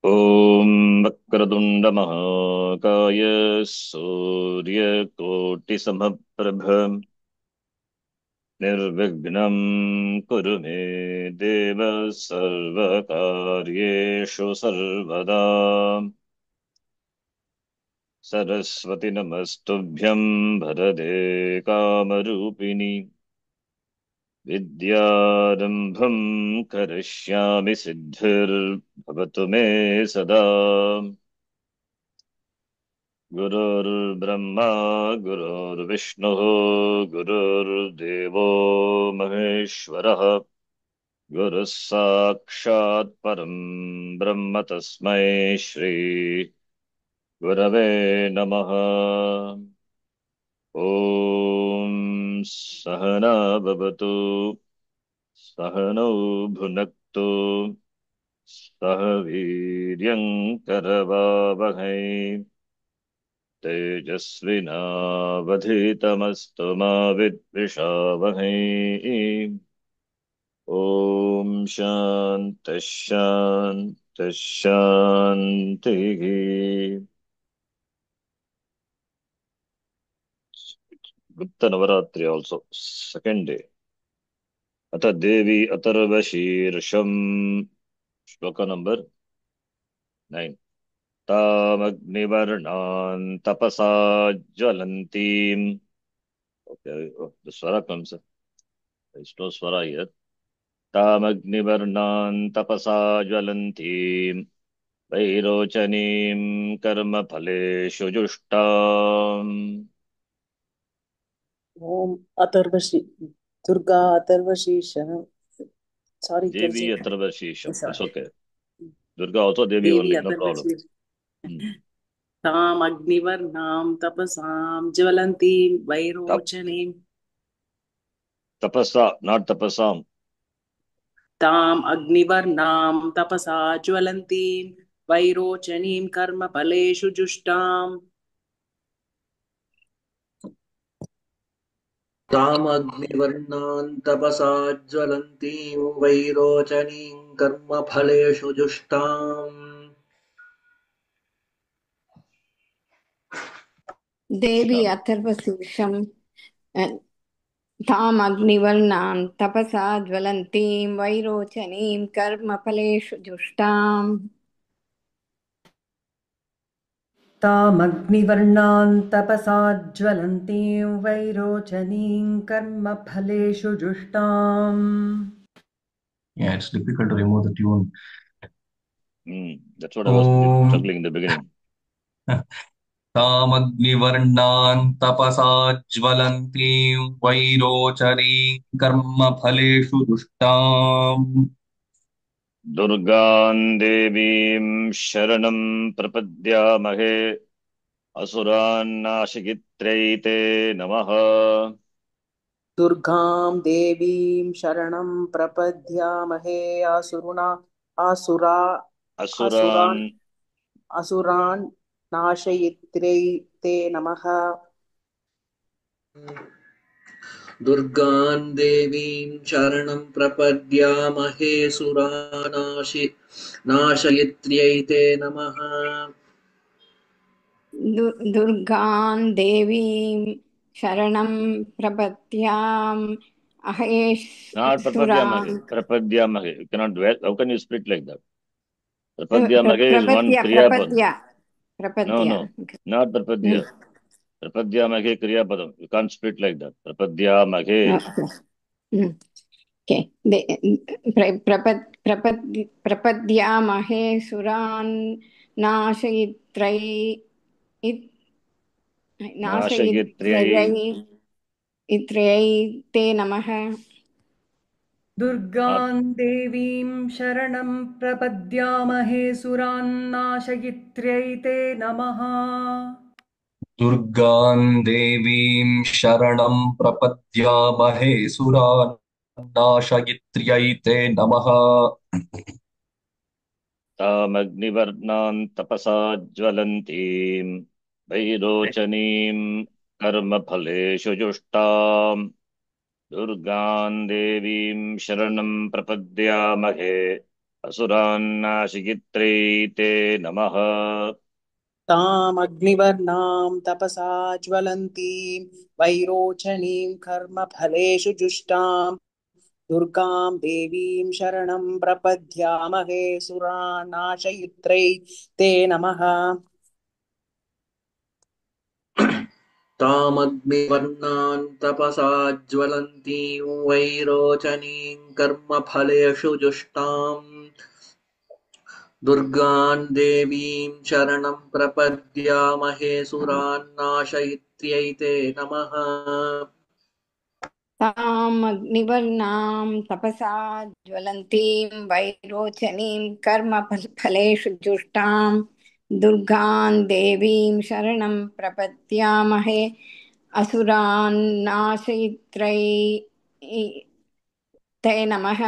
ॐ वक्रतुण्डमहाकाय सूर्यकोटिसमप्रभ निर्विघ्नं कुरु मे देव सर्वकार्येषु सर्वदा। सरस्वति नमस्तुभ्यं वरदे कामरूपिणि विद्यारम्भं करिष्यामि सिद्धिर्भवतु मे सदा। गुरुर्ब्रह्मा गुरुर्विष्णुः गुरुर्देवो महेश्वरः गुरुः साक्षात् परं ब्रह्म तस्मै श्री गुरवे नमः। ॐ सहना भवतु सहनौ भुनक्तु सह वीर्यं करवावहै तेजस्विनावधीतमस्तु मा विद्विषावहै। ॐ शान्तिः शान्तिः शान्तिः। गुप्त नवरात्रि आल्सो सेकेंड डे। अथ देवी अथर्वशीर्षम् श्लोक नंबर 9। तामग्निवर्णान् तपसा ज्वलन्तीम्। Okay, oh, the swara comes. There's no swara here. तामग्निवर्णान् तपसा ज्वलन्तीम् वैरोचनीं कर्मफलेषु जुष्टाम्। ओम अथर्वशी दुर्गा अथर्वशीर्ष sorry देवी कैसे Atharvashirsham. It's sorry okay. Durga also Devi Devi only, no problem. Atharvashirsha ताम अग्निवर्णां तपसां ज्वलन्तीं Tap, वैरोचनीं tapasa, not tapasam. ताम अग्निवर्णां तपसा ज्वलन्तीं वैरोचनीं कर्मफलेषु जुष्टाम् तामग्निवर्णान् तपसा ज्वलन्तीं वैरोचनीं कर्मफलेषु जुष्टाम् देवी अथर्वशीर्षं ताम् अग्निवर्णां तपसा ज्वलन्तीं वैरोचनीं कर्मफलेषु जुष्टाम् तामग्निवर्णान् तपसा ज्वलन्तीं वैरोचनीं कर्मफलेषु जुष्टाम्. Yeah, it's difficult to remove the tune. That's what I was struggling in the beginning. तामग्निवर्णान् तपसा ज्वलन्तीं वैरोचनीं कर्मफलेषु दुष्टाम् दुर्गान् देवीं शरणं प्रपद्यामहे असुरान्नाशयित्र्यै नमः। दुर्गां देवीं शरणं प्रपद्यामहे असुरान् असुरान् नाशयित्र्यै ते नमः। दुर्गान् देवीं शरणं प्रपद्यामहे नाशयित्र्यै ते नमः। दुर्गां देवीं शरणं प्रपद्यामहे Not सुरान् prapadyamahe. Prapadyamahe. You cannot do it. How can you split like that? Prapadyamahe is one kriya padam. No, प्रपद्य no, not prapadya. Prapadyamahe kriya padam. You can't split like that. Prapadyamahe. प्रपद्यामहे सुरान् नाशयित्र्यै नाशयित्र्यै ते नमः। दुर्गान् देवीं शरणं प्रपद्यामहे सुरान् नाशयित्र्यै ते नमः। दुर्गान् देवीं शरणं प्रपद्यामहे सुरान् नाशयित्र्यै ते नमः। तामग्निवर्णान् तपसा ज्वलन्तीम् वैरोचनीम् कर्मफलेषु जुष्टाम् दुर्गान् देवीं शरणं प्रपद्यामहे असुरान्नाशिगित्रे नमः। तामग्निवर्णां तपसा ज्वलन्तीं वैरोचनीं कर्मफलेषु जुष्टां दुर्गां देवीं शरणं प्रपद्यामहे सुरानाशयित्रै ते नमः। तामग्निवर्णान् तपसा ज्वलन्तीं वैरोचनीं कर्मफलेषु जुष्टाम् दुर्गान् देवीं शरणं प्रपद्यामहे सुरान् नाशयित्र्यै ते नमः। तामग्निवर्णां तपसा ज्वलन्तीं वैरोचनीं कर्मफलेषु जुष्टां दुर्गां देवीं शरणं प्रपद्यामहे असुरान् नाशयित्रै ते नमः।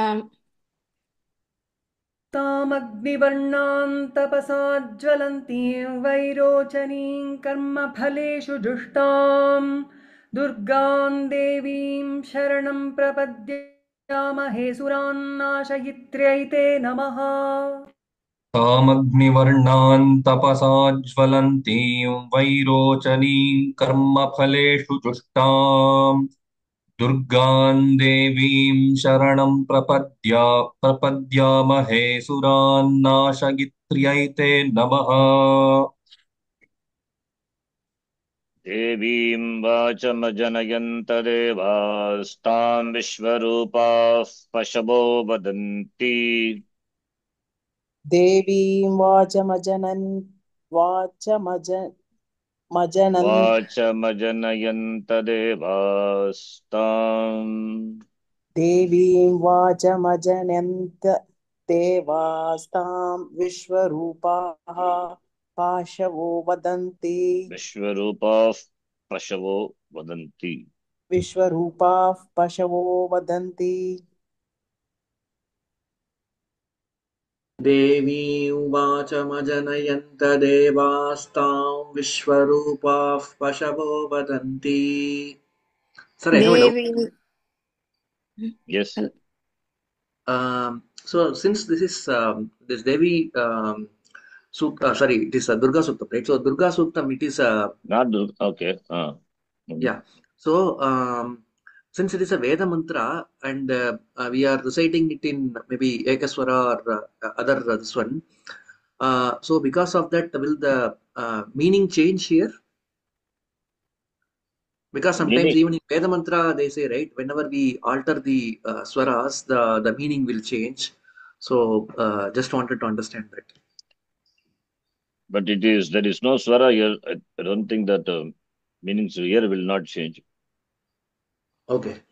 तामग्निवर्णां तपसा ज्वलन्तीं वैरोचनीं कर्मफलेषु जुष्टां दुर्गां देवीं शरणं प्रपद्यामहे सुरान्नाशयित्र्यै ते नमः। तामग्निवर्णान् तपसा ज्वलन्तीं वैरोचनीं कर्मफलेषु जुष्टाम् दुर्गान् देवीं शरणं प्रपद्यामहे सुरान्नाशयित्र्यै ते नमः। देवीं वाचमजनयन्त देवास्तां विश्वरूपाः पशवो वदन्ति। देवीं वाचमजनन् वाचमजनयन्त देवास्तां देवीं वाचमजनन्त देवास्तां विश्वरूपाः पाशवो वदन्ति। विश्वरूपाः पशवो वदन्ति। विश्वरूपाः पशवो वदन्ति। देवी उवाचमजनयन्त देवास्तां विश्वरूपाः पशवो वदन्ति. Sir, I have a doubt. Devi Yes. So since this is this Devi sorry, it is Durga Suktam, right? So Durga Suktam, it is Not okay. yeah. So since it is a Veda mantra and we are reciting it in maybe Ekaswara or other this one, so because of that, will the meaning change here? Because sometimes Meaning, even in Veda mantra they say, right, whenever we alter the swaras, the meaning will change. So just wanted to understand that. but there is no swara here. I don't think that meanings here will not change. Okay.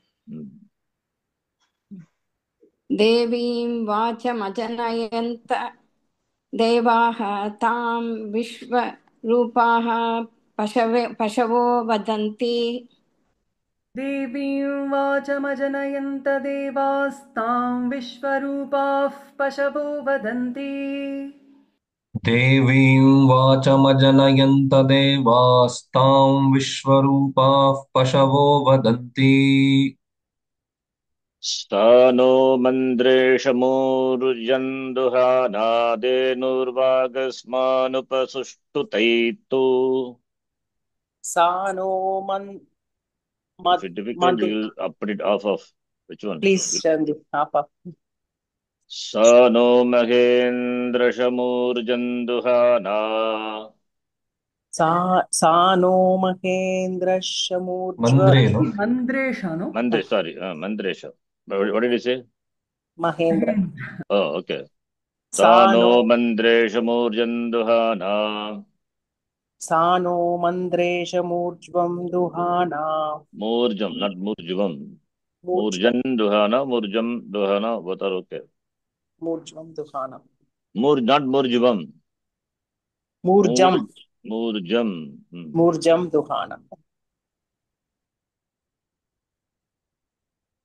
देवीं वाचमजनयन्त देवाः तां विश्वरूपाः पशवो वदन्ति। देवीं वाचमजनयन्त देवास्तां विश्वरूपाः पशवो वदन्ति। देवीं वाचमजनयन्त देवास्तां विश्वरूपाः पशवो वदन्ति। सा नो मन्द्रेशमूर्जन्दुहानादेनुर्वागस्मानुपसुष्टुतैतु. सा नो If it's difficult, you'll put it off of which one? Please, Shanti. सा नो महेन्द्रशमूर्जन्दुहाना. सा नो महेन्द्रशमूर्ध्व मन्द्रे, no? मन्द्रेशा, no? Sorry, Mandresha. What did you say? Mahendra. Oh, okay. सा सा नो नो मन्द्रेशमूर्जन्दुहाना. सा नो मन्द्रेशमूर्ध्वं दुहाना. Murjam, not murjuvam. Murjan duhana, murjam duhana, both are okay. मूर्ध्वं दुहाना. Not murjuvam. मूर्जं Murjam. मूर्जं दुहाना.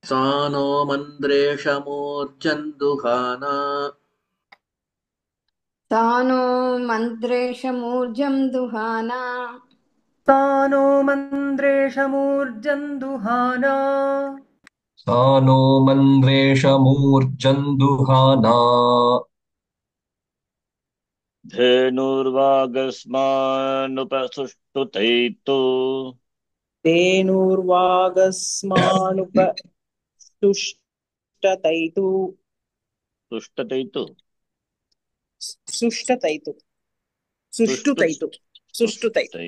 सा नो मन्द्रेशमूर्जन्दुहाना. सा नो मन्द्रेशमूर्जं दुहाना. सा नो मन्द्रेशमूर्जन्दुहाना. सा नो मन्द्रेशमूर्जन्दुहाना धेनुर्वागस्मानुपसुष्टुतैतु धेनुर्वागस्मानुपस्तुष्टतैतु तुष्टतैतु सुष्टतैतु सुष्टु सुष्टुतैतु सुष्टुतैतु सुष्टुतैतु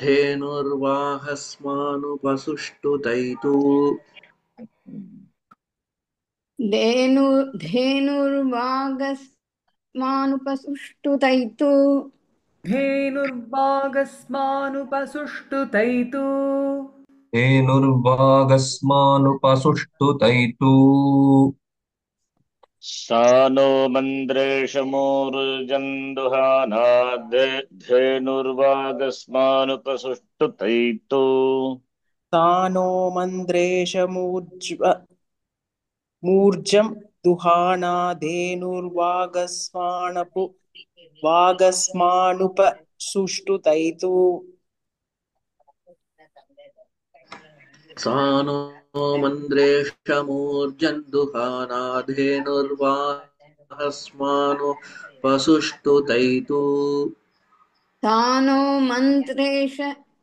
धेनुर्वाहस्मानुपसुष्टुतैतु धेनुर्वागस्मानुपसुष्टुतैतु धेनुर्वागस्मानुपसुष्टुतैतु धेनुर्वागस्मानुपसुष्टुतैतु सा नो मन्द्रेशमूर्जन्दुहाना धेनुर्वागस्मानुपसुष्टुतैतु तानो मूर्जं दुहाना वागस्मानुपसुष्टुतैतु सा नो मन्द्रेशमूर्जन्दुहाना धेनुर्वाहस्मानुपसुष्टुतैतु तानो मन्त्रेश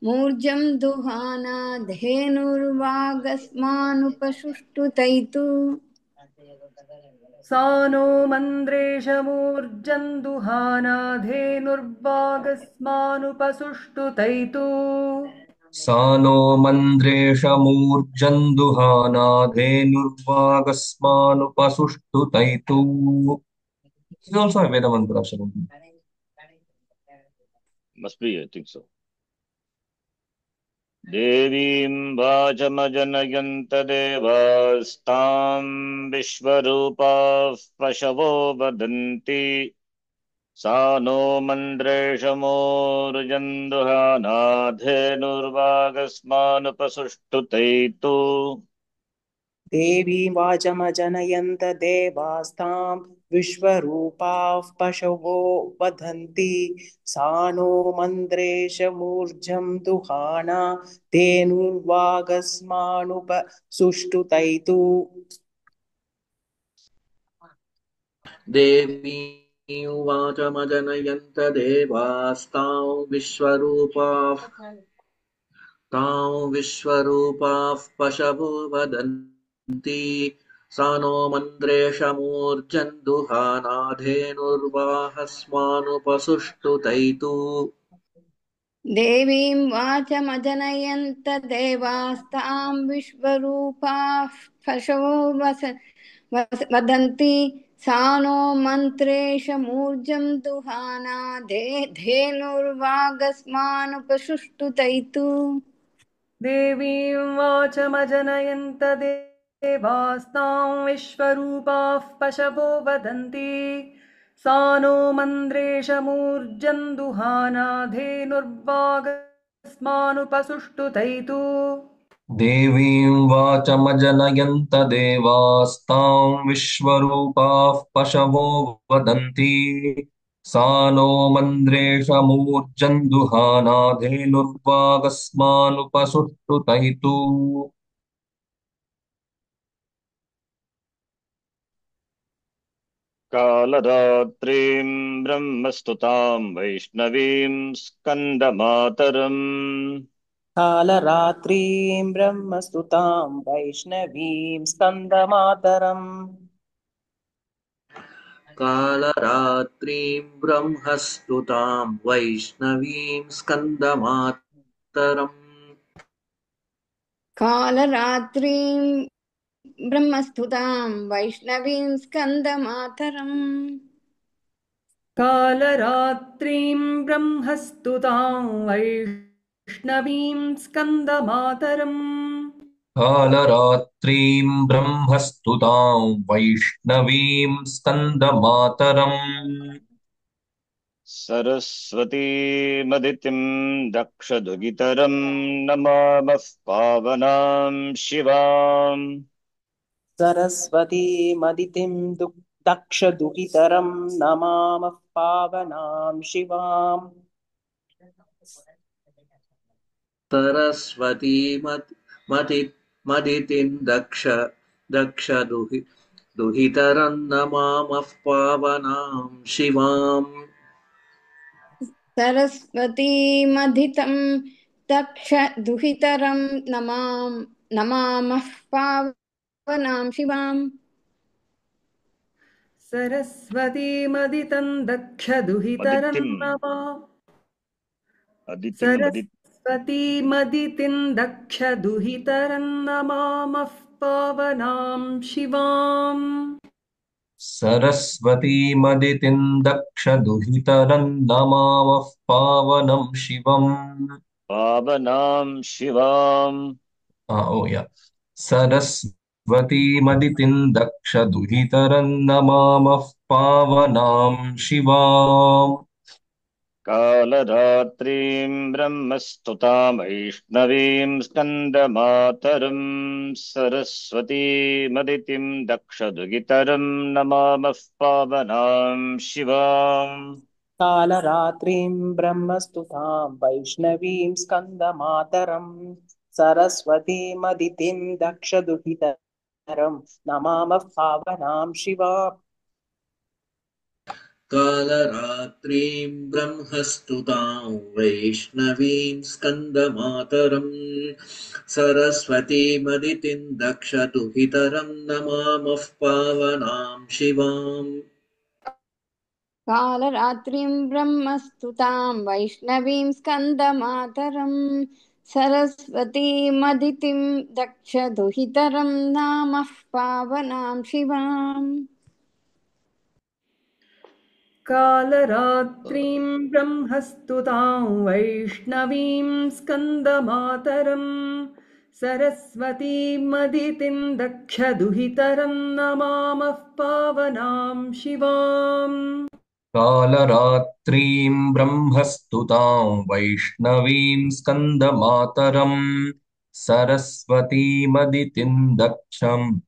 मूर्जं दुहाना धेनुर्वागस्मानुपसुष्टुतैतु सा नो मन्द्रेशमूर्जन्दुहाना धेनुर्वागस्मानुपसुष्टुतैतु सा नो मन्द्रेशमूर्जन्दुहाना धेनुर्वागस्मानुपसुष्टुतैतु. This is also a Veda mantra, Sharanti. must be, I think so. देवीं वाचमजनयन्त देवास्तां विश्वरूपाः पशवो वदन्ति सा नो मन्द्रेशमोर्जन्दुहाना धेनुर्वागस्मानुपसुष्टुतैतु देवी वाचमजनयन्त देवास्तां विश्वरूपाः पशवो वदन्ति सा नो मन्द्रेशमूर्जं दुहाना धेनुर्वागस्मानुपसुष्टुतैतु देवी उवाचमजनयन्त देवास्तां विश्वरूपाः पशवो वदन्ति सा नो मन्द्रेशमूर्जन्दुहाना धेनुर्वाहस्मानुपसुष्टुतैतु देवीं वाचमजनयन्त देवास्तां विश्वरूपाः पशवो वदन्ति सा नो मन्त्रेशमूर्जं दुहाना धेनुर्वागस्मानुपसुष्टुतैतु देवीं वाचमजनयन्त देवास्तां विश्वरूपाः पशवो वदन्ति सा नो मन्द्रेशमूर्जन्दुहाना धेनुर्वागस्मानुपसुष्टुतैतु देवीं वाचमजनयन्त देवास्तां विश्वरूपाः पशवो वदन्ति सा नो मन्द्रेशमूर्जन्दुहाना धेनुर्वागस्मानुपसुष्टुतैतु. कालरात्रीं ब्रह्मस्तुतां वैष्णवीं स्कन्दमातरम् कालरात्रीं ब्रह्मस्तुतां वैष्णवीं स्कन्दमातरम् कालरात्रीं ब्रह्मस्तुतां वैष्णवीं स्कन्दमातरम् कालरात्रिं ब्रह्मस्तुतां वैष्णवीं स्कन्दमातरम् कालरात्रीं ब्रह्मस्तुतां वैष्णवीं स्कन्दमातरम् कालरात्रीं ब्रह्मस्तुतां वैष्णवीं स्कन्दमातरम् सरस्वतीमदितिं दक्षदुहितरं नमामः पावनां शिवाम् सरस्वतीमदितिं दक्षदुहितरं नमामः पावनां शिवाम् सरस्वती मदितिं दक्ष दुहितरन्नमामः पावनां शिवाम् सरस्वतीमधितं दक्ष दुहितरं नमामः पावनां शिवाम् सरस्वतीमदितं दक्षदुहितरं मदितिम् नमा अदितिम् सरस्वतीमदितिं दक्षदुहितरं नमामः पावनां शिवाम् सरस्वतीमदितिं दक्षदुहितरन्नमामः पावनं शिवम् पावनां शिवाम् सरस्वतीमदितिं दक्षदुहितरन्नमामः पावनां शिवाम् कालरात्रीं ब्रह्मस्तुतां वैष्णवीं स्कन्दमातरं सरस्वतीमदितिं दक्षदुहितरं नमामः पावनां शिवाम् कालरात्रिं ब्रह्मस्तुतां वैष्णवीं स्कन्दमातरं सरस्वतीमदितिं दक्षदुहितरं नमामः पावनां शिवा कालरात्रीं ब्रह्मस्तुतां वैष्णवीं स्कन्दमातरं सरस्वतीमदितिं दक्षदुहितरं नमामः पावनां शिवाम् कालरात्रिं ब्रह्मस्तुतां वैष्णवीं स्कन्दमातरं सरस्वतीमदितिं दक्षदुहितरं नामः पावनां शिवाम् कालरात्रिं ब्रह्मस्तुतां वैष्णवीं स्कन्दमातरं सरस्वतीमदितिं दक्षदुहितरं नमामः पावनां शिवाम् कालरात्रीं ब्रह्मस्तुतां वैष्णवीं स्कन्दमातरं सरस्वतीमदितिं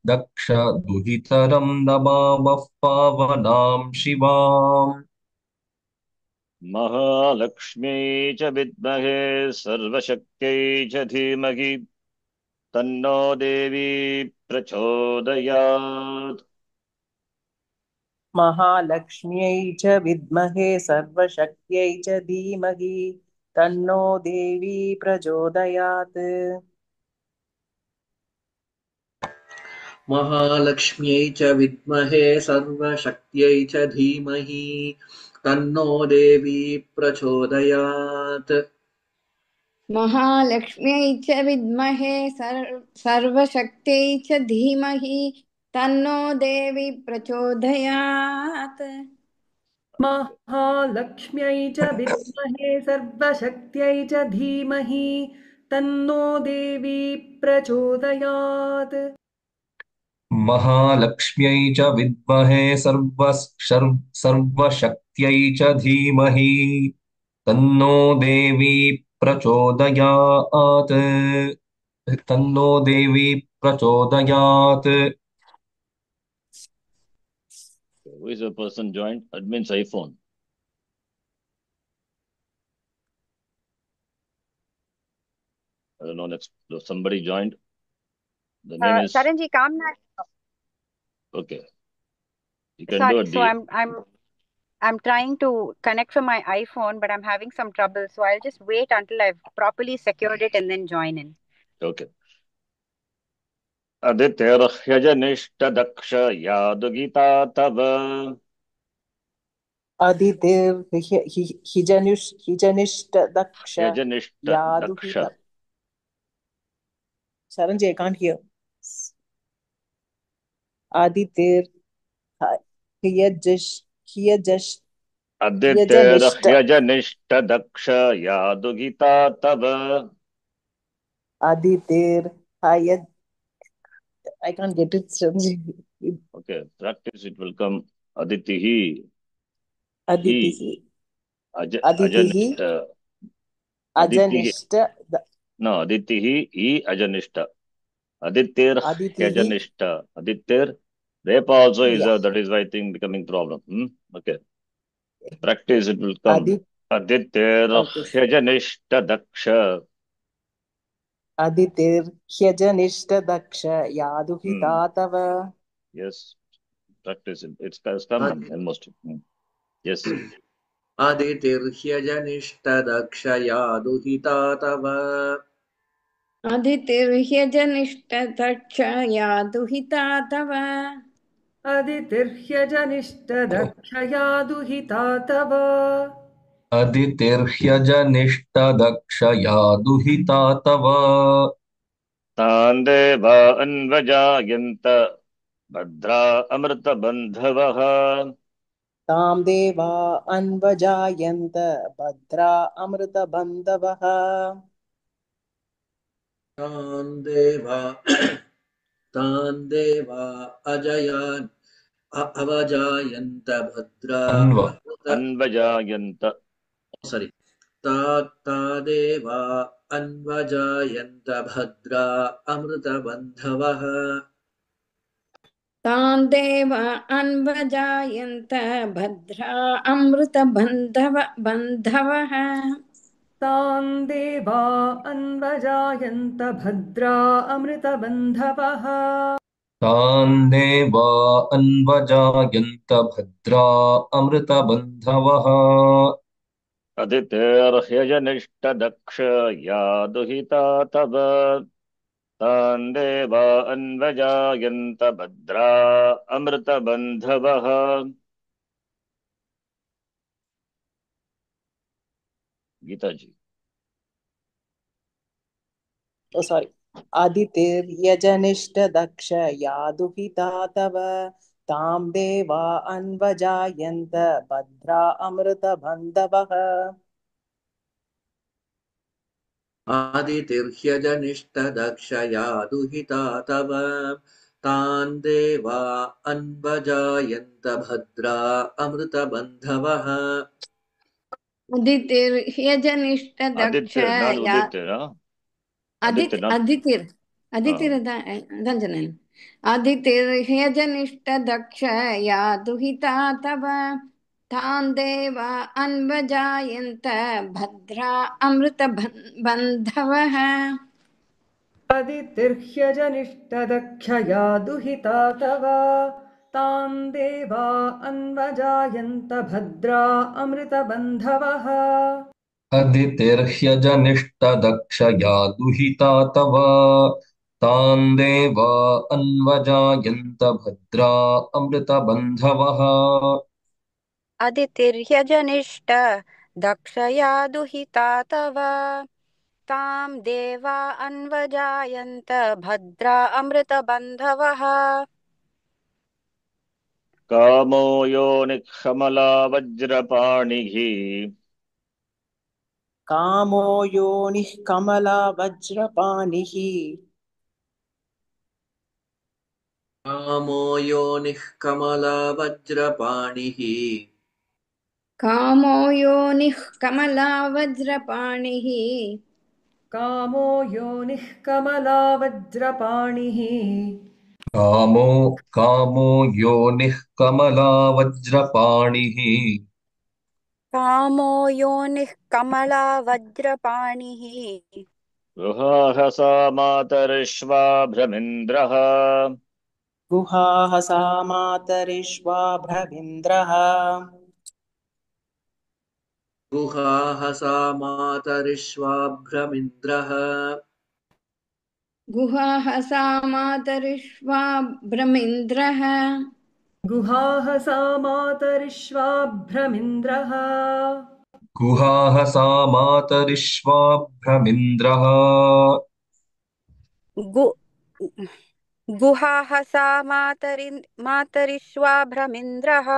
दक्षदुहितरं नमामः पावनां शिवाम् महालक्ष्म्यै च विद्महे सर्वशक्त्यै च धीमहि तन्नो देवी प्रचोदयात् महालक्ष्म्यै च विद्महे सर्वशक्त्यै च धीमहि तन्नो देवी प्रचोदयात् महालक्ष्म्यै च विद्महे सर्वशक्त्यै च धीमहि तन्नो देवी प्रचोदयात् महालक्ष्म्यै च विद्महे सर्वशक्त्यै च धीमहि तन्नो देवी प्रचोदयात् महालक्ष्म्यै च विद्महे सर्वशक्त्यै च धीमहि तन्नो देवी प्रचोदयात् महालक्ष्म्यै च विद्महे सर्वशक्त्यै च धीमहि तन्नो देवी प्रचोदयात् तन्नो देवी प्रचोदयात् Who is the person joined? Admin's iPhone. I don't know. Next, somebody joined. The name is Saranji, Kamna. okay. You can do Sorry, it. so I'm trying to connect from my iPhone, but I'm having some trouble. So I'll just wait until I've properly secured it and then join in. Okay. Aditya-ह्यजनिष्ठ-दक्ष यादुगिता तव हिजनिष्ठ दक्ष ह्यजनिष्ठ-दक्ष यादुहित Saranji, I can't hear. Aditir Hyajanishta Aditya-ह्यजनिष्ठ-दक्ष यादुगिता तव Aditir Hyad. I can't get it, Saranji. Okay, practice it will come. Aditihi Aditihi Ajanishta Aditihi Ajanishta No, Aditihi Ajanishta Aditya Aditihi. Hyajanishta Aditya Repa also is Yeah. that is why I think becoming problem. Okay. Practice it will come. Okay. Aditya Okay. Hyajanishta Daksha अदितिर्ह्यजनिष्ठदक्ष यादुहिता तव Yes, practice it. It's common almost. Yes. अदितिर्ह्यजनिष्ठदक्षया दुहिता तव अदितिर्ह्यजनिष्ठदक्षया दुहिता तव अदितिर्ह्यजनिष्ठदक्षया दुहिता तव अदितिर्ह्यजनिष्ठदक्षया दुहिता तव तान् देवा अन्वजायन्त भद्रा अमृतबन्धवः तां देवा अन्वजायन्त भद्रा अमृतबन्धवः तान् देवा अजयान् अवजायन्त भद्रा अन्वजायन्त ता देवा अन्वजायन्त भद्रा अमृतबन्धवः तान् देव अन्वजायन्त भद्रा अमृतबन्धवः तान् देवा अन्वजायन्त भद्रा अमृतबन्धवः तान् देवा अन्वजायन्त भद्रा अमृतबन्धवः अदितिर्ह्यजनिष्ठदक्षया दुहिता तव तान् देवा अन्वजायन्त भद्रा अमृतबन्धवः गीता जी। Oh, sorry. अदितिर्यजनिष्ठदक्ष यादुहिता तव तां देवा अन्वजायन्त भद्रा अमृतबन्धवः आदितिर्ह्यजनिष्ठदक्षया दुहिता तव तान् देवा अन्वजायन्त भद्रा अमृतबन्धवः अदितिर्ह्यजनिष्ठदक्षया अदितिर्ह्यजनिष्ठदक्षया दुहिता तव तान् देवा अन्वजायन्त भद्रा अमृतबन्धवः अदितिर्ह्यजनिष्ठदक्षया दुहिता तव तान् देवा अन्वजायन्त भद्रा अमृतबन्धवः अदितिर्ह्यजनिष्ठदक्षया दुहिता तव तान् देवा अन्वजायन्त भद्रा अमृतबन्धवः अदितिर्ह्यजनिष्ठ दक्षया दुहिता तव तां देवा अन्वजायन्त भद्रा अमृतबन्धवः कामो योनिःकमलावज्रपाणिः कामो योनिः कमलावज्रपाणिः कामो योनिः कमलावज्रपाणिः कामो योनिः कमलावज्रपाणिः कामो योनिः कमलावज्रपाणिः कामो योनिः कमलावज्रपाणिः कामो योनिः कमलावज्रपाणिः गृहाहसा मातरिश्वा भ्रमिन्द्रः गुहाः सा मातरिश्वा भ्रमिन्द्रः गुहाः सा मातरिश्वाभ्रमिन्द्रः गुहाः सा मातरिश्वा भ्रमिन्द्रः गुहाः सा मातरिश्वाभ्रमिन्द्रः गुहाः सा मातरिश्वाभ्रमिन्द्रः गुहाः सा मातरिश्वाभ्रमिन्द्रः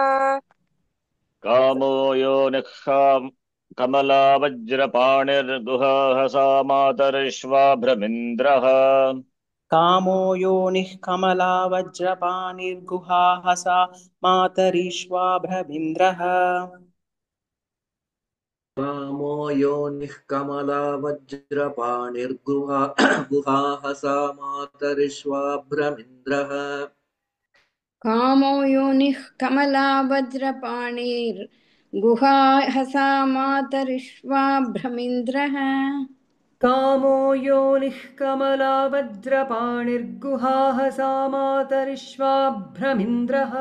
कामो योनिः कमलावज्रपाणिर्गुहाहसा मातरिश्वा भ्रमिन्द्रः कामो योनिः कमलावज्रपाणिर्गुहाः सा मातरिश्वा भ्रमिन्द्रः कामो योनिः गुहाः सा मातरिश्वाभ्रमिन्द्रः कामो योनिः कमलावज्रपाणिर्गुहाः सा मातरिश्वा भ्रमिन्द्रः कामो योनिः कमला वज्रपाणिर्गुहाः सामातरिष्वाभ्रमिन्द्रः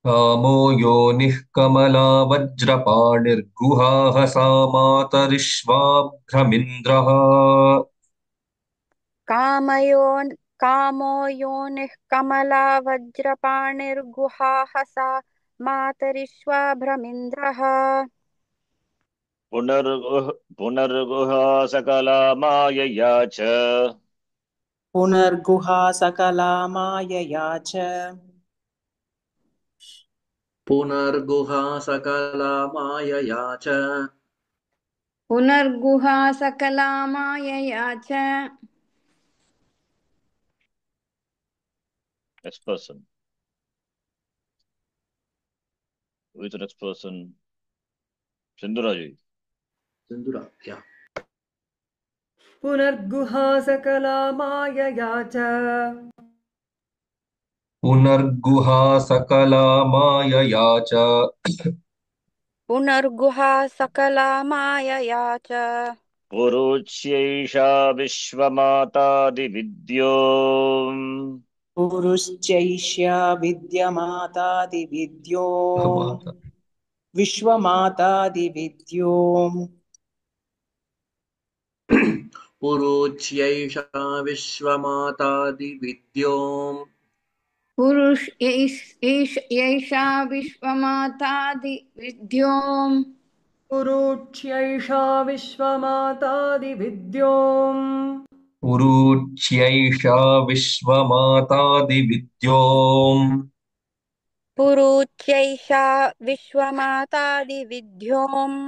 कामो योनिः कमला वज्रपाणिर्गुहाः सामातरिष्वाभ्रमिन्द्रः कामो योनिः कमला वज्रपाणिर्गुहाः सा मातरिष्वाभ्रमिन्द्रः पुनर्गुहा सकला मायया च पुनर्गुहा सकला मायया च पुनर्गुहा सकला मायया च पुनर्गुहा सकला मायया च next person. Who is the next person? Sindhuraji. Sindhura, yeah. पुनर्गुहा सकला मायया च पुनर्गुहा सकला मायया च पुनर्गुहा सकला मायया च पुरुष्यैषा विश्वमातादिविद्यो पुरुश्चैष्या विद्यमातादिविद्यो माता विश्वमातादिविद्यो पुरुच्यैषा विश्वमातादिविद्यो पुरुष एषा विश्वमातादिविद्यो पुरुच्यैषा विश्वमातादिविद्यो पुरुच्यैषा विश्वमातादिविद्यो पुरुच्यैषा विश्वमातादिविद्योम्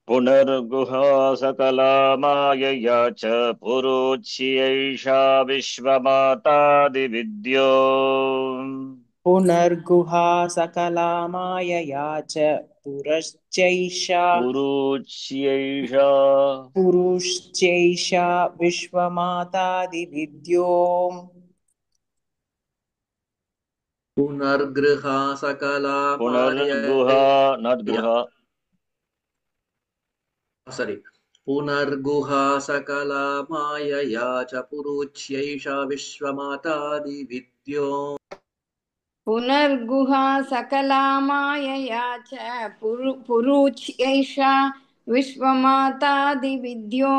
पुनर्गुहा सकला मायया च पुरुष्यैषा विश्वमातादिविद्यो पुनर्गुहा सकला मायया च पुरुश्चैषा विश्वमातादिविद्यो पुनर्गृहा सकला पुनर्गुहा not गृहा sorry पुनर्गुहा सकला मायया च पुरुच्यैषा विश्वमातादिविद्यो पुनर्गुहा सकला मायया च पुरुच्यैषा विश्वमातादिविद्यो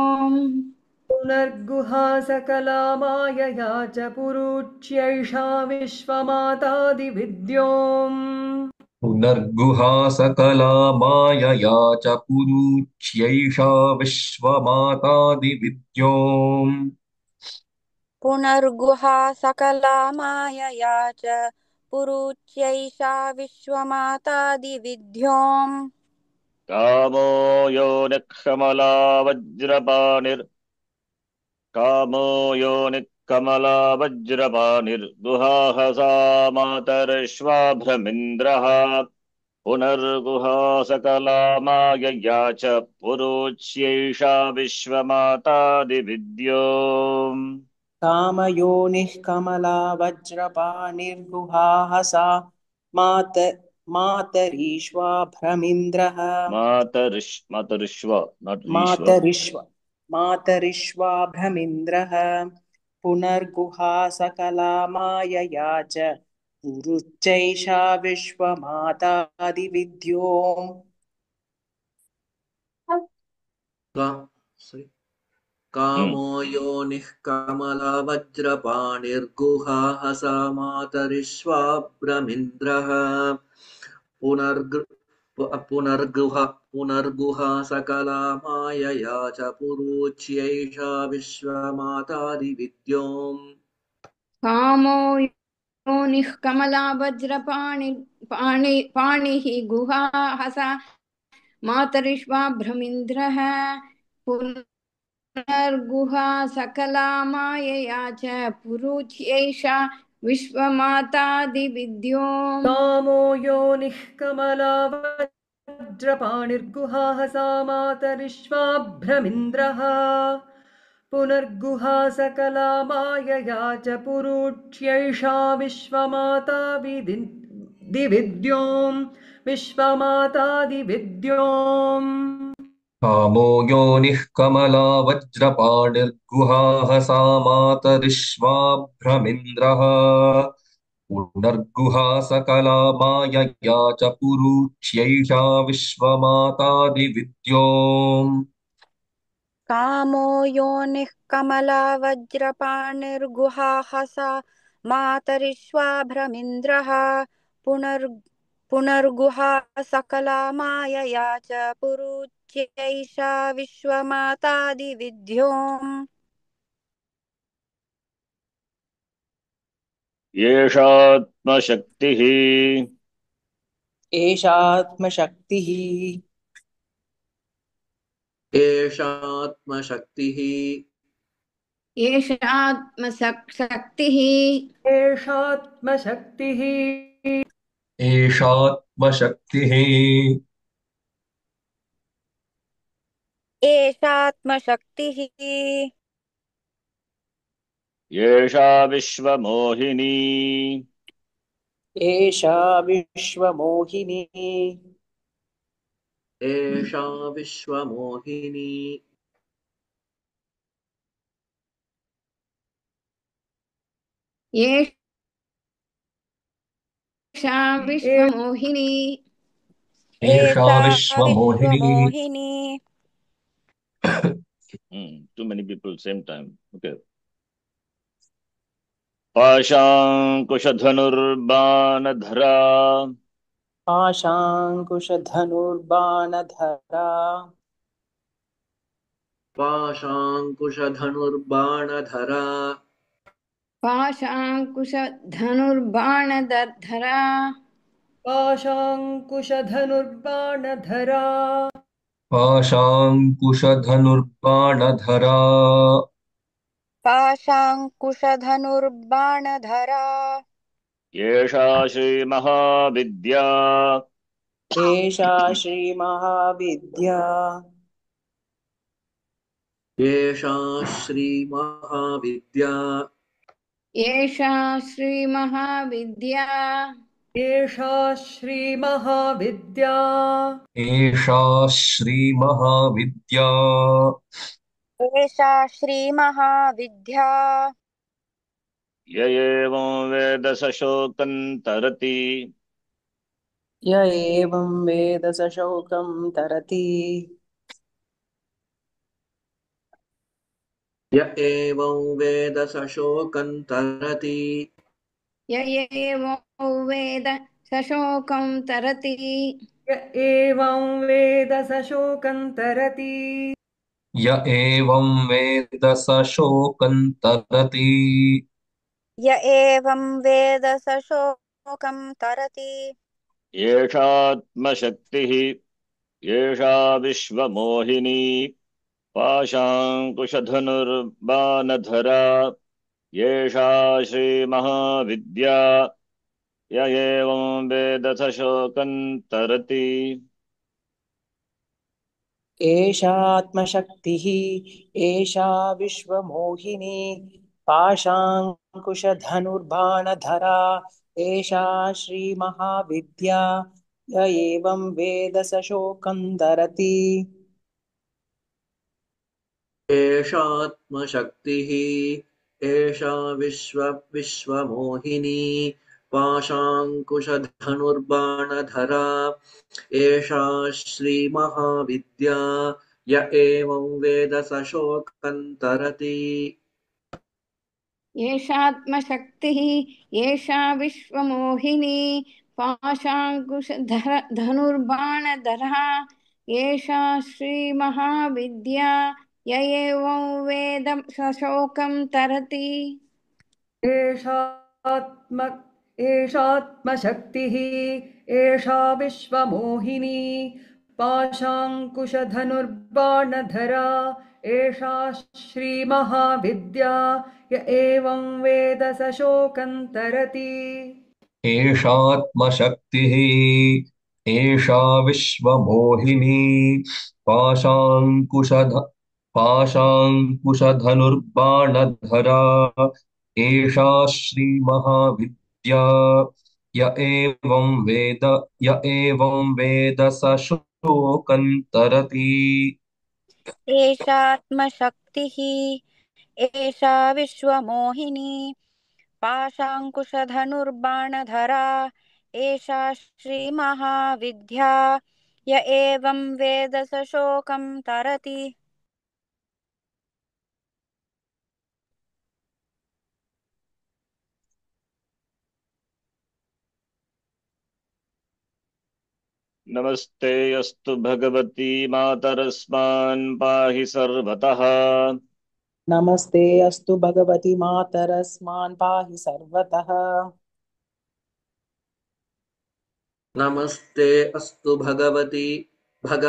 पुनर्गुहा सकला मायया च पुरुच्यैषा विश्वमातादिविद्यो पुनर्गुहा सकला मायया च पुरुच्यैषा विश्वमातादिविद्यो पुनर्गुहा सकला मायया च पुरुच्यैषा विश्वमातादिविद्योम् कामो योनिःकमला वज्रपाणिर्गुहाः सा मातर्श्वाभ्रमिन्द्रः पुनर्गुहा सकला मायया च पुरुच्यैषा विश्वमातादिविद्यो कामयोनिः कमला वज्रपाणिर्गुहाः सा मातरीश्वाभ्रमिन्द्रः मातरिश्वाभ्रमिन्द्रः पुनर्गुहा सकला मायया च पुरुच्चैषा विश्वमातादिविद्यो कामो योनिः कमला वज्रपाणिर्गुहाः सा मातरिश्वाभ्रमिन्द्रः पुनर्गुहा सकला मायया च पुरुच्यैषा विश्वमातादिविद्योम् कामो योनिः कमला पाणिः गुहाः सा मातरिश्वाभ्रमिन्द्रः पुनर्गुहा सकला मायया च पुरुच्यैषा विश्वमातादिविद्यो कामो योनिः कमला वज्रपाणिर्गुहाः सा मातरिश्वाभ्रमिन्द्रः पुनर्गुहा सकला मायया च पुरुच्यैषा विश्वमातादिविद्योम् कामो योनिः कमला वज्रपाणिर्गुहाः मातरिश्वाभ्रमिन्द्रः पुनर्गुहा सकला मायया च पुरुच्यैषा विश्वमातादिविद्योम् कामो योनिः कमला वज्रपाणिर्गुहाः सा मातरिश्वाभ्रमिन्द्रः पुनर् पुनर्गुहा सकला मायया च पुरुच्यैषा विश्वमातादिविद्योम् येषात्मशक्तिः एषात्मशक्तिः एषात्मशक्तिः एषात्मशक्तिः एषात्मशक्तिः एषात्मशक्तिः एषात्मशक्तिः येषा विश्वमोहिनी एषा विश्वमोहिनी एषा विश्वमोहिनी एषा विश्वमोहिनी एषा एषा विश्वमोहिनी विश्वमोहिनी Too many people same time. Okay. पाशाङ्कुशधनुर्बाणधरा पाशाङ्कुशधनुर्बाणधरा पाशाङ्कुशधनुर्बाणधरा पाशाङ्कुशधनुर्बाणधरा पाशाङ्कुशधनुर्बाणधरा पाशाङ्कुशधनुर्बाणधरा पाशाङ्कुशधनुर्बाणधरा येषा श्रीमहाविद्या एषा श्रीमहाविद्या एषा श्रीमहाविद्या एषा श्रीमहाविद्या एषा श्रीमहाविद्या एषा श्रीमहाविद्या एषा श्रीमहाविद्या य एवं वेद स शोकं तरति य एवं वेद स शोकं तरति य एवं वेद स शोकं तरति य एवं वेद स शोकं तरति य एवं वेद स शोकं तरति य एवं वेद स शोकं तरति य एवं वेद स शोकं तरति येषात्मशक्तिः येषा विश्वमोहिनी पाशाङ्कुशधनुर्बाणधरा येषा श्रीमहाविद्या य एवं वेद स शोकं तरति एषात्मशक्तिः एषा विश्वमोहिनी पाशाङ्कुशधनुर्बाणधरा एषा श्रीमहाविद्या य एवं वेद स शोकं तरति एषात्मशक्तिः एषा विश्वमोहिनी पाशाङ्कुशधनुर्बाणधरा एषा श्रीमहाविद्या य एवं वेद स शोकं तरति एषात्मशक्तिः एषा विश्वमोहिनी पाशाङ्कुशधनुर्बाणधरा एषा श्रीमहाविद्या य एवं वेद स शोकं तरति एषात्मशक्तिः एषा विश्वमोहिनी पाशाङ्कुशधनुर्बाणधरा एषा श्रीमहाविद्या य एवं वेद स शोकं तरति एषात्मशक्तिः एषा विश्वमोहिनी पाशाङ्कुशधनुर्बाणधरा एषा श्रीमहाविद्या य एवं वेद स शोकं तरति एषात्मशक्तिः एषा विश्वमोहिनी पाशाङ्कुशधनुर्बाणधरा एषा श्रीमहाविद्या य एवं वेद स शोकं तरति। नमस्ते अस्तु भगवती मातरस्मान् पाहि सर्वतः। नमस्ते अस्तु भगवति मातरस्मान् पाहि सर्वतः। नमस्ते अस्तु भगवति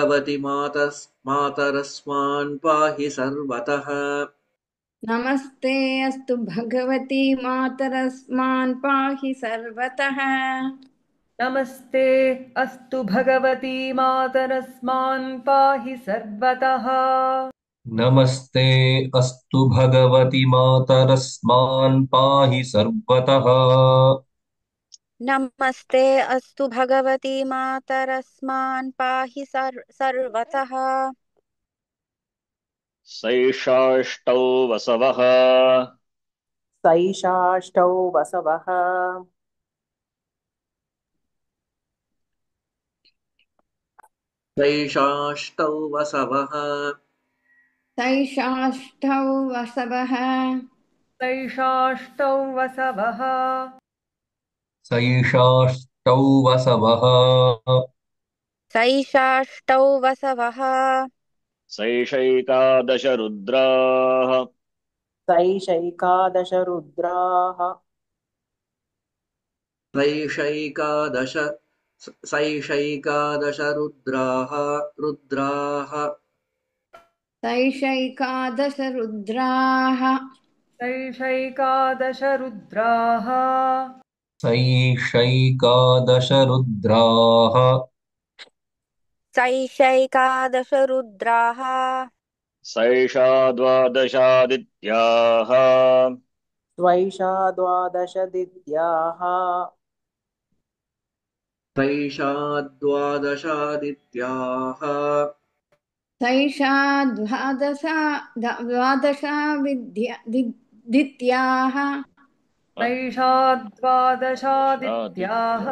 मातरस्मान् पाहि सर्वतः। नमस्ते अस्तु भगवती मातरस्मान् पाहि सर्वतः। नमस्ते अस्तु भगवती मातरस्मान् पाहि सर्वतः। नमस्ते अस्तु भगवति मातरस्मान् पाहि सर्वतः। नमस्ते अस्तु भगवती मातरस्मान् पाहि सर्वतः। सैषाष्टौ वसवः सैषाष्टौ वसवः सैषाष्टौ वसवः सैषाष्टौ वसवः सैषाष्टौ वसवः सैषाष्टौ वसवः सैषाष्टौ वसवः सैषैकादश रुद्राः सैषैकादश रुद्राः सैषैकादश रुद्राः सैषैकादश रुद्राः सैषैकादश रुद्राः सैषैकादश रुद्राः सैषैकादश रुद्राः सैषा द्वादशादित्याः स्वैषा द्वादश दित्याः सैषा द्वादशादित्याः सैषा द्वादश दित्याः सैषा द्वादशादित्याः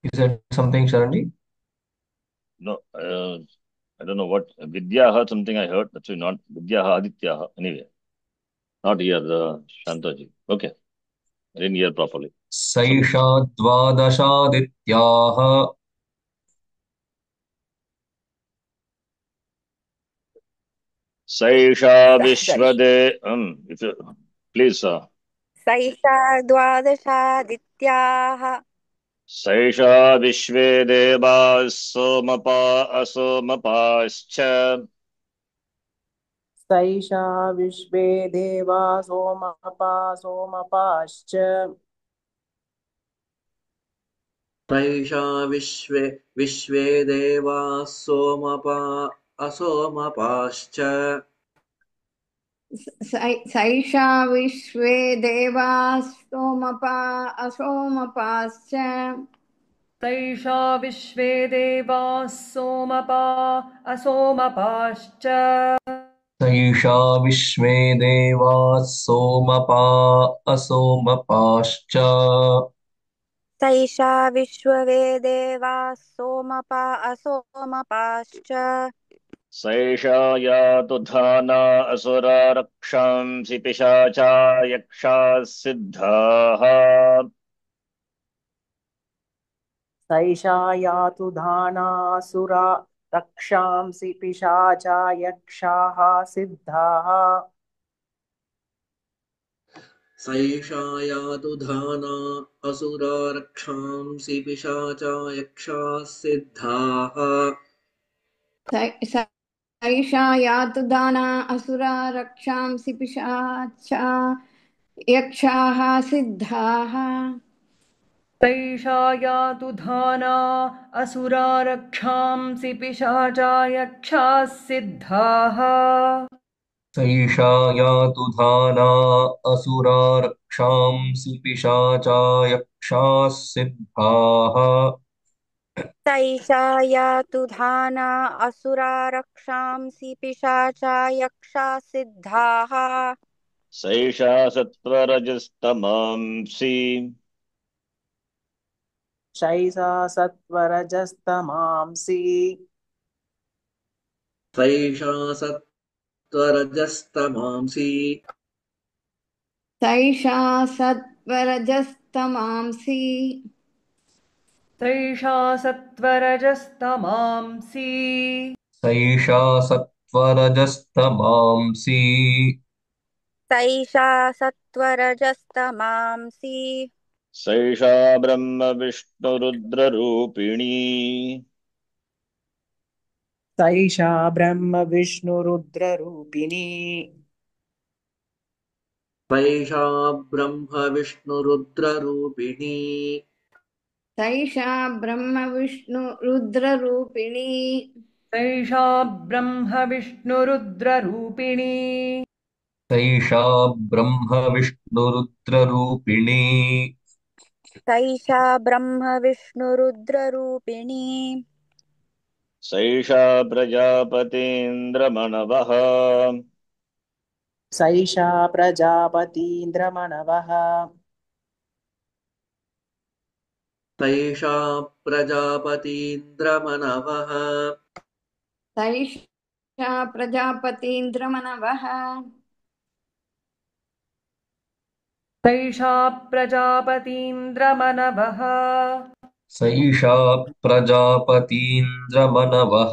Is that something, Sharanji? No, I don't know what Vidyaha something I heard. That's not Vidyaha Adityaha. Anyway, not here, Shantaji. Okay, I didn't hear properly. सैषा द्वादशादित्याः Saisha Sorry. if you please, सैषा द्वादशादित्याः Saisha Vishve Devas Somapa Asomapaschа सैषा विश्वे देवा सोमपा सोमपाश्च सैषा विश्वे देवाः सोमपा असोमपाश्च सैषा विश्वे देवाः सोमपा असोमपाश्च सैषा विश्वे देवाः सोमपा असोमपाश्च सैषा विश्वे देवाः सोमपा असोमपाश्च सैषा विश्वे देवाः सोमपा असोमपाश्च सैषा यातु धाना असुरा रक्षांसि पिशाचा यक्षाः सिद्धाः सैषा यातु धानासुरा रक्षांसि पिशाचा यक्षाः सिद्धाः सैषा यातु धाना असुरा रक्षांसि पिशाचा यक्षाः सिद्धाः सैषा यातु दाना असुरा रक्षांसि पिशाचा यक्षाः सिद्धाः सैषा यातु धाना असुरा रक्षांसि पिशाचा यक्षाः सिद्धाः सैषा यातु धाना असुरा रक्षांसि पिशाचा यक्षाः सिद्धाः सैषा यातु धाना असुरा रक्षांसि पिशाचा यक्षा सिद्धाः सैषा सत्त्वरजस्तमांसि शैसा सत्वरजस्तमांसि सैषा सत्त्वरजस्तमांसि सैषा सत्वरजस्तमांसि सैषा सत्त्वरजस्तमांसि सैषा सत्त्वरजस्तमांसि सैषा सत्त्वरजस्तमांसि सैषा ब्रह्मविष्णुरुद्ररूपिणी सैषा ब्रह्म विष्णुरुद्ररूपिणी सैषा ब्रह्मविष्णुरुद्ररूपिणी सैषा ब्रह्मविष्णुरुद्ररूपिणी सैषा ब्रह्मविष्णुरुद्ररूपिणी सैषा ब्रह्मविष्णुरुद्ररूपिणी सैषा ब्रह्मविष्णुरुद्ररूपिणी सैषा प्रजापतीन्द्रमणवः सैषा प्रजापतीन्द्रमणवः सैषा प्रजापतीन्द्रमनवः सैषा प्रजापतीन्द्रमनवः सैषा प्रजापतीन्द्रमनवः सैषा प्रजापतीन्द्रमनवः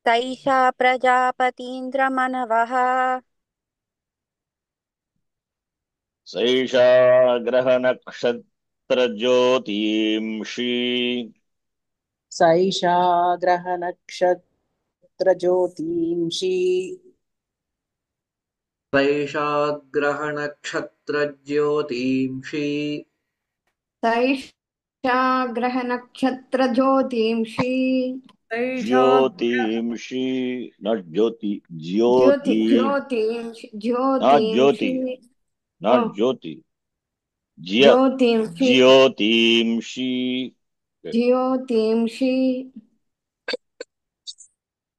सैषा प्रजापतीन्द्रमनवः सैषा ग्रहनक्षत्रज्योतींषि सैषा ग्रहनक्षत्रज्योतींषि सैषा ग्रहनक्षत्रज्योतींषि सैषा ग्रहनक्षत्रज्योतींषि सैषा ज्योतींषि not ज्योति ज्योति ज्योति ज्योतींषि not ज्योतींषि ज्योति ओ not ज्योति ज्य ज्योतींषि ज्योतींषि ज्योतींषि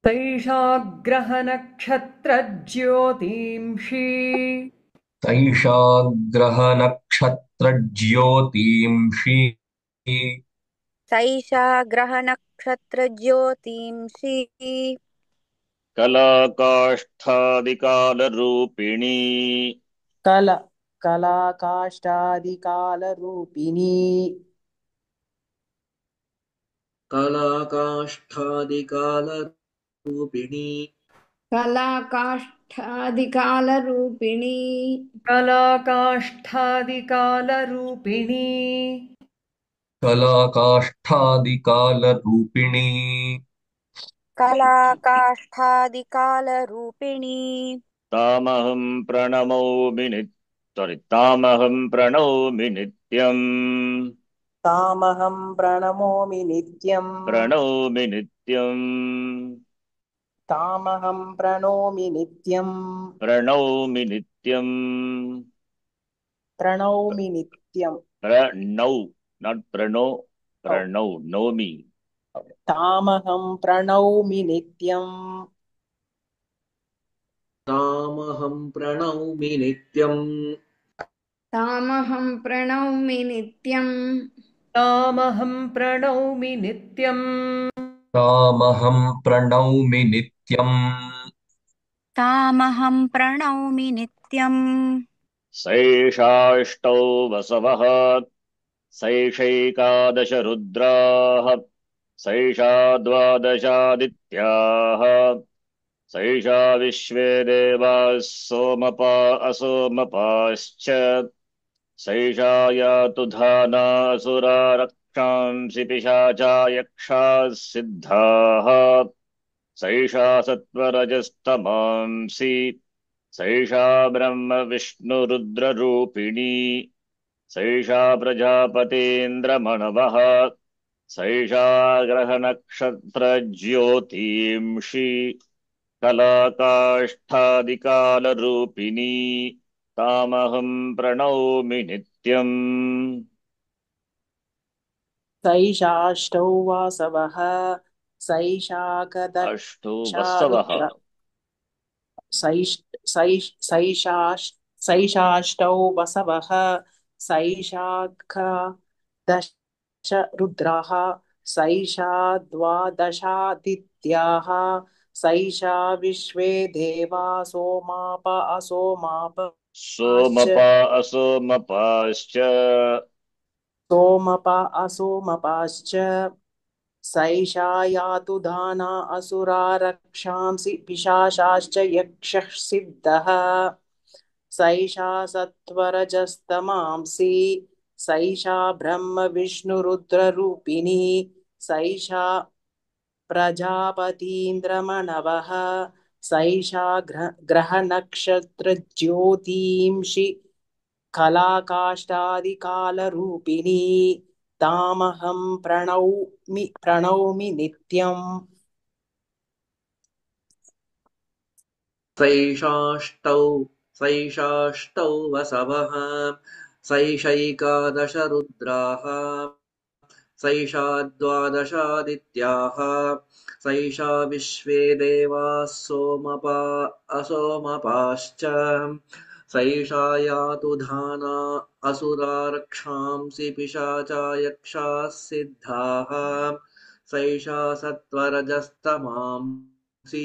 सैषा ग्रहनक्षत्रज्योतींषि सैषा ग्रहनक्षत्रज्योतींषि सैषा ग्रहनक्षत्रज्योतींषि कलाकाष्ठादिकालरूपिणी कल कलाकाष्ठादिकालरूपिणी कलाकाष्ठादिकालरूपिणी कलाकाष्ठादिकालरूपिणी कलाकाष्ठादिकालरूपिणी कलाकाष्ठादिकालरूपिणी कलाकाष्ठादिकालरूपिणी तामहं प्रणमौमि तामहं प्रणौमि नित्यम् तामहं प्रणमोमि नित्यम् प्रणौमि नित्यम् तामहं प्रणोमि नित्यम् प्रणौमि नित्यम् प्रणौमि नित्यम् प्रणौ not प्रणो प्रणौ नौमि तामहं प्रणौमि नित्यम् तामहं प्रणौमि नित्यम् तामहं प्रणौमि नित्यम् तामहं प्रणौमि नित्यम् तामहं प्रणौमि नित्यम् तामहं प्रणौमि नित्यम् सैषाष्टौ वसवः सैषैकादश रुद्राः सैषा द्वादशादित्याः सैषा विश्वे देवाः सोमपा असोमपाश्च सैषा यातु धानासुरा रक्षांसि पिशाचा यक्षाः सिद्धाः सैषा सत्त्वरजस्तमांसि सैषा ब्रह्म विष्णुरुद्ररूपिणी सैषा प्रजापतीन्द्रमणवः सैषा ग्रहनक्षत्रज्योतींषि कलाकाष्ठादिकालरूपिणी तामहं प्रणौमि नित्यम् सैषाष्टौ वासवः अष्टौ वसवः सैषाकदशरुद्र सैषाष्टौ वसवः सैषाकदशरुद्राः सैषा द्वादशादित्याः सैषा विश्वे देवा सोमाप असोमापश्च सोमपा असोमपाश्च सोमप असोमपाश्च सैषा यातु दाना असुरा रक्षांसि पिशाचाश्च यक्षः सिद्धः सैषा सत्वरजस्तमांसि सैषा ब्रह्म विष्णुरुद्ररूपिणी सैषा प्रजापतीन्द्रमणवः सैषा ग्रहनक्षत्रज्योतींषि कलाकाष्ठादिकालरूपिणी तामहं प्रणौमि नित्यम् सैषाष्टौ वसवः सैषैकादशरुद्राः सैषा द्वादशादित्याः सैषा विश्वे देवाः सोमपा असोमपाश्च सैषा यातु धाना असुरा रक्षांसि पिशाचा यक्षाः सिद्धाः सैषा सत्वरजस्तमांसि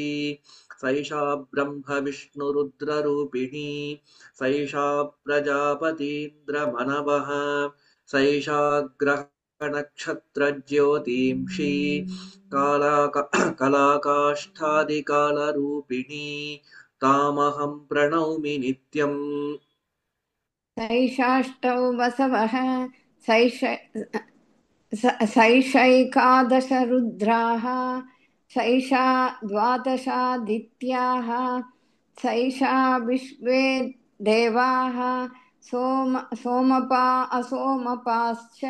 सैषा ब्रह्म विष्णुरुद्ररूपिणी सैषा प्रजापतीन्द्रमनवः सैषा ग्रहनक्षत्रज्योतींषि कलाकाष्ठादिकालरूपिणी तामहं प्रणौमि नित्यम् सैषाष्टौ वसवः सैषैकादशरुद्राः सैषा द्वादशादित्याः सैषा विश्वे देवाः सोमपा असोमपाश्च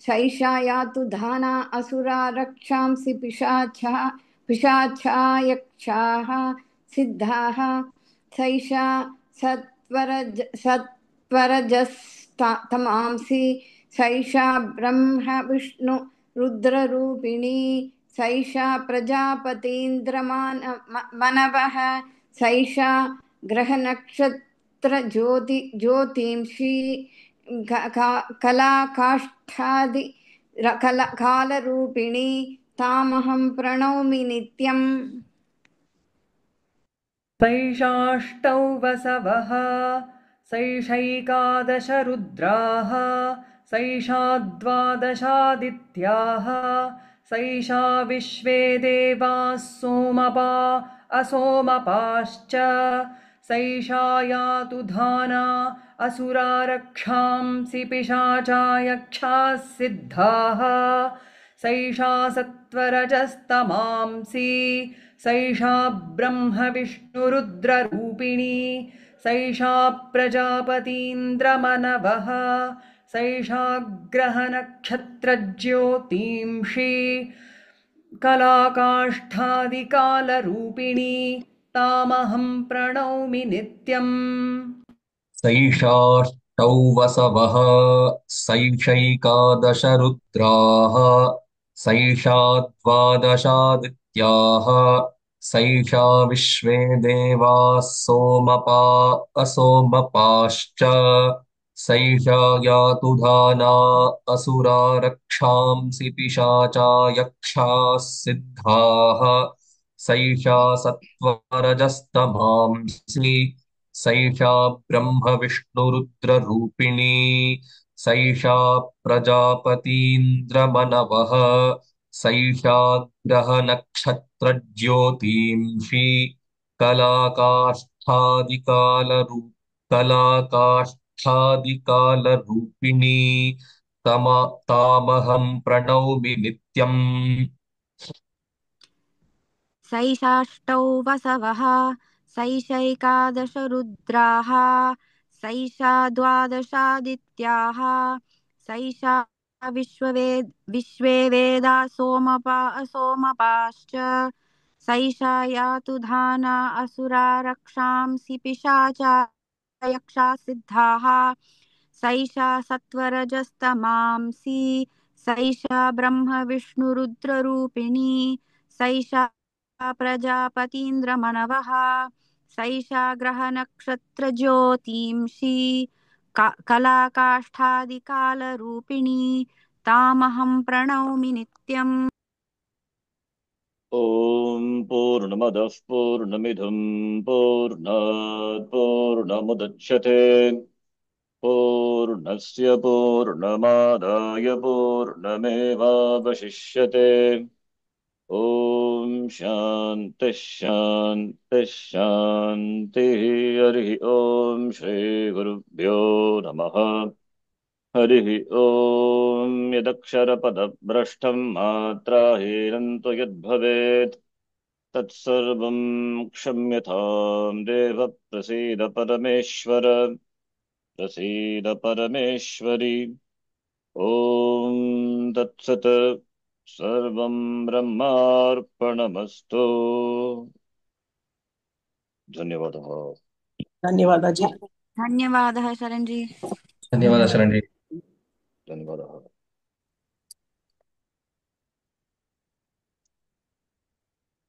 सैषा यातु धाना असुरा रक्षांसि पिशाचा यक्षाः सिद्धाः सैषा सत्वरजस्तमांसि सैषा ब्रह्म विष्णु रुद्ररूपिणी सैषा प्रजापतीन्द्रमनवः सैषा ग्रहनक्षत्रज्योतींषि कलाकाष्ठादि कालरूपिणी तामहं प्रणौमि नित्यम् सैषाष्टौ वसवः सैषैकादशरुद्राः सैषा द्वादशादित्याः सैषा विश्वे देवाः सोमपा असोमपाश्च सैषा यातु धाना असुरा रक्षांसि पिशाचा यक्षाः सिद्धाः सैषा सत्वरजस्तमांसि सैषा ब्रह्म विष्णुरुद्ररूपिणी सैषा प्रजापतीन्द्रमनवः सैषा ग्रहनक्षत्रज्योतींषि कलाकाष्ठादिकालरूपिणी तामहं प्रणौमि नित्यम् सैषाष्टौ वसवः सैषैकादशरुद्राः सैषा द्वादशादित्याः सैषा विश्वे देवाः सोमपा असोमपाश्च सैषा यातु धाना असुरा रक्षांसि पिशाचा यक्षाः सिद्धाः सैषा सत्वरजस्तमांसि सैषा ब्रह्म विष्णुरुद्ररूपिणी सैषा प्रजापतीन्द्रमनवः सैषा ग्रहनक्षत्रज्योतींषि कलाकाष्ठादिकालरूपिणी तामहं प्रणौमि नित्यम् सैषाष्टौ वसवः सैषैकादशरुद्राः सैषा द्वादशादित्याः सैषा विश्वे वेदा सोमपा असोमपाश्च सैषा यातु धाना असुरा रक्षांसि पिशाचा यक्षा सिद्धाः सैषा सत्वरजस्तमांसि सैषा ब्रह्मविष्णुरुद्ररूपिणी सैषा प्रजापतीन्द्रमनवः सैषा ग्रहनक्षत्रज्योतिंषी कलाकाष्ठादिकालरूपिणी तामहं प्रणौमि नित्यम्। ॐ पूर्णमदः पूर्णमिदं पूर्णात् पूर्णमुदच्यते पूर्णस्य पूर्णमादाय पूर्णमेवावशिष्यते। ॐ शान्तिः शान्तिः शान्तिः। हरिः ॐ श्रीगुरुभ्यो नमः। हरिः ॐ यदक्षरपदभ्रष्टं मात्राहीनं तु यद्भवेत् तत्सर्वं क्षम्यतां देव। प्रसीद परमेश्वर, प्रसीद परमेश्वरी। ॐ तत्सत्। सर्वं ब्रह्मार्पणमस्तु। धन्यवादः। धन्यवाद जी। धन्यवादः शरण जी। धन्यवादः शरण जी। धन्यवादः।